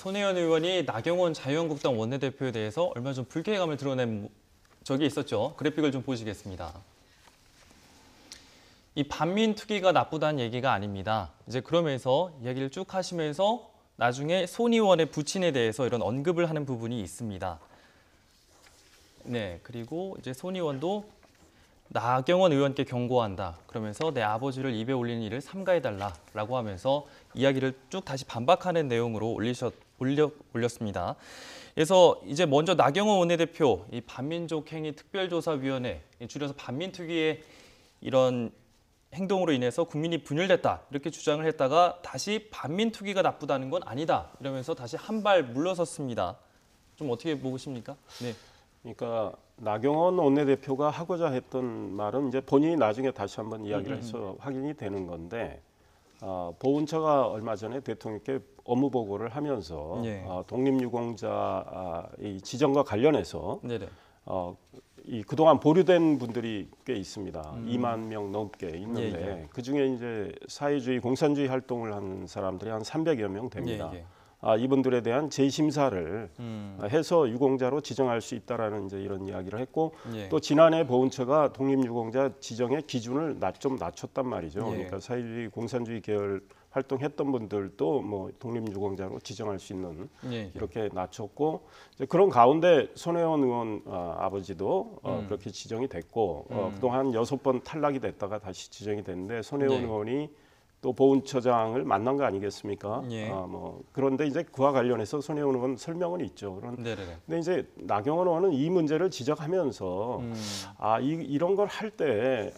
손혜원 의원이 나경원 자유한국당 원내대표에 대해서 얼마 전 불쾌감을 드러낸 적이 있었죠. 그래픽을 좀 보시겠습니다. 이 반민특위가 나쁘다는 얘기가 아닙니다. 이제 그러면서 이야기를 쭉 하시면서 나중에 손 의원의 부친에 대해서 이런 언급을 하는 부분이 있습니다. 네, 그리고 이제 손 의원도 나경원 의원께 경고한다. 그러면서 내 아버지를 입에 올리는 일을 삼가해달라라고 하면서 이야기를 쭉 다시 반박하는 내용으로 올렸습니다. 그래서 이제 먼저 나경원 원내대표 이 반민족행위 특별조사위원회, 줄여서 반민특위의 이런 행동으로 인해서 국민이 분열됐다 이렇게 주장을 했다가 다시 반민특위가 나쁘다는 건 아니다 이러면서 다시 한 발 물러섰습니다. 좀 어떻게 보십니까? 네. 그러니까 나경원 원내대표가 하고자 했던 말은 이제 본인이 나중에 다시 한번 이야기를 해서 확인이 되는 건데 보훈처가 얼마 전에 대통령께 업무 보고를 하면서 예. 독립유공자 이 지정과 관련해서 네네. 이 그동안 보류된 분들이 꽤 있습니다. 2만 명 넘게 있는데 예, 예. 그중에 이제 사회주의, 공산주의 활동을 하는 사람들이 한 300여 명 됩니다. 예, 예. 이분들에 대한 재심사를 해서 유공자로 지정할 수 있다라는 이제 이런 이야기를 했고 예. 또 지난해 보훈처가 독립유공자 지정의 기준을 좀 낮췄단 말이죠. 예. 그러니까 사회주의, 공산주의 계열 활동했던 분들도 뭐 독립유공자로 지정할 수 있는 예. 이렇게 낮췄고 이제 그런 가운데 손혜원 의원 아버지도 그렇게 지정이 됐고 그동안 6번 탈락이 됐다가 다시 지정이 됐는데 손혜원 네. 의원이 또 보훈처장을 만난 거 아니겠습니까? 예. 그런데 이제 그와 관련해서 손혜원 의원 설명은 있죠. 네네네. 근데 이제 나경원 의원은 이 문제를 지적하면서 이런 걸 할 때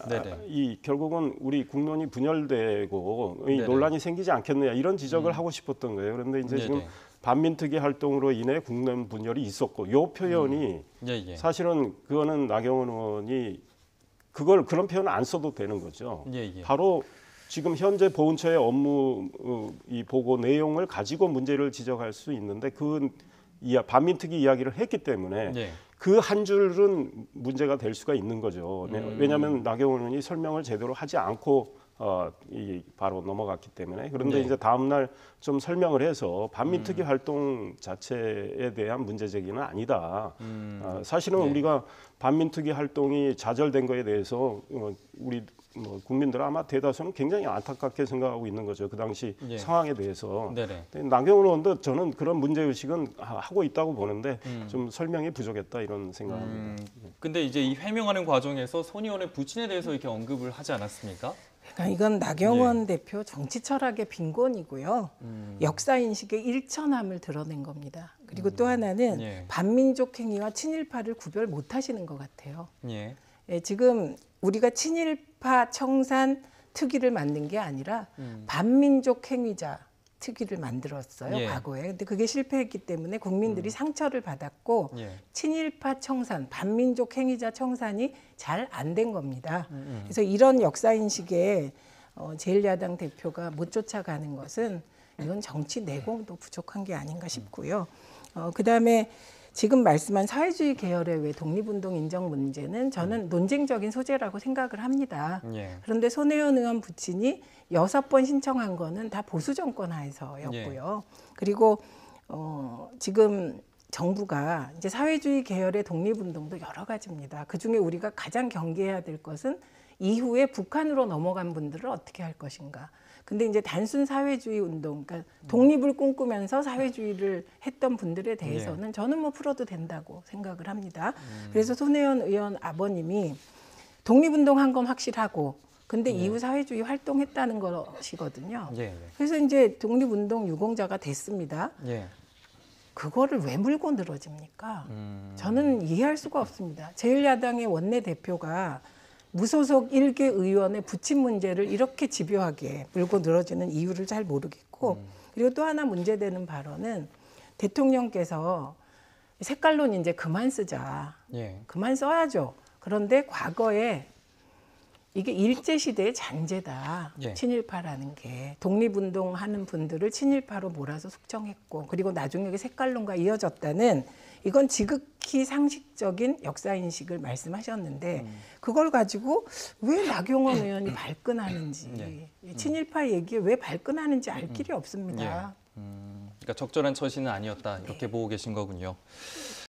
이 결국은 우리 국론이 분열되고 이 네네. 논란이 생기지 않겠느냐 이런 지적을 하고 싶었던 거예요. 그런데 이제 지금 네네. 반민특위 활동으로 인해 국론 분열이 있었고 요 표현이 예, 예. 사실은 그거는 나경원 의원이 그런 표현 안 써도 되는 거죠. 예, 예. 바로 지금 현재 보훈처의 업무 이 보고 내용을 가지고 문제를 지적할 수 있는데 반민특위 이야기를 했기 때문에 예. 그 한 줄은 문제가 될 수가 있는 거죠. 왜냐하면 나경원 의원이 설명을 제대로 하지 않고 바로 넘어갔기 때문에 그런데 네. 이제 다음 날 좀 설명을 해서 반민특위 활동 자체에 대한 문제 제기는 아니다. 사실은 네. 우리가 반민특위 활동이 좌절된 거에 대해서 우리 국민들은 아마 대다수는 굉장히 안타깝게 생각하고 있는 거죠. 그 당시 예. 상황에 대해서. 네네. 나경원 의원도 저는 그런 문제의식은 하고 있다고 보는데 좀 설명이 부족했다 이런 생각합니다. 근데 이제 이 해명하는 과정에서 손 의원의 부친에 대해서 이렇게 언급을 하지 않았습니까? 그러니까 이건 나경원 대표 정치 철학의 빈곤이고요. 역사 인식의 일천함을 드러낸 겁니다. 그리고 또 하나는 예. 반민족 행위와 친일파를 구별 못 하시는 것 같아요. 예. 예, 지금 우리가 친일파 청산 특위를 만든 게 아니라 반민족 행위자 특위를 만들었어요. 예. 과거에. 근데 그게 실패했기 때문에 국민들이 상처를 받았고 예. 친일파 청산, 반민족 행위자 청산이 잘 안 된 겁니다. 그래서 이런 역사인식에 제1야당 대표가 못 쫓아가는 것은 이건 정치 내공도 부족한 게 아닌가 싶고요. 그다음에 지금 말씀한 사회주의 계열의 왜 독립운동 인정 문제는 저는 논쟁적인 소재라고 생각을 합니다. 예. 그런데 손혜원 의원 부친이 6번 신청한 거는 다 보수 정권 하에서였고요. 그리고 지금 정부가 이제 사회주의 계열의 독립운동도 여러 가지입니다. 그중에 우리가 가장 경계해야 될 것은 이후에 북한으로 넘어간 분들을 어떻게 할 것인가. 근데 이제 단순 사회주의 운동, 그러니까 독립을 꿈꾸면서 사회주의를 했던 분들에 대해서는 저는 뭐 풀어도 된다고 생각을 합니다. 그래서 손혜원 의원 아버님이 독립운동 한 건 확실하고, 근데 이후 사회주의 활동했다는 것이거든요. 예. 그래서 이제 독립운동 유공자가 됐습니다. 예. 그거를 왜 물고 늘어집니까? 저는 이해할 수가 없습니다. 제1야당의 원내대표가 무소속 1개 의원의 부친 문제를 이렇게 집요하게 물고 늘어지는 이유를 잘 모르겠고 그리고 또 하나 문제되는 발언은 대통령께서 색깔론 이제 그만 쓰자. 예. 그만 써야죠. 그런데 과거에 이게 일제시대의 잔재다. 예. 친일파라는 게. 독립운동하는 분들을 친일파로 몰아서 숙청했고 그리고 나중에 색깔론과 이어졌다는 이건 지극히 상식적인 역사인식을 말씀하셨는데 그걸 가지고 왜 나경원 의원이 발끈하는지 친일파 얘기에 왜 발끈하는지 알 길이 없습니다. 예. 그러니까 적절한 처신은 아니었다 이렇게 보고 계신 거군요.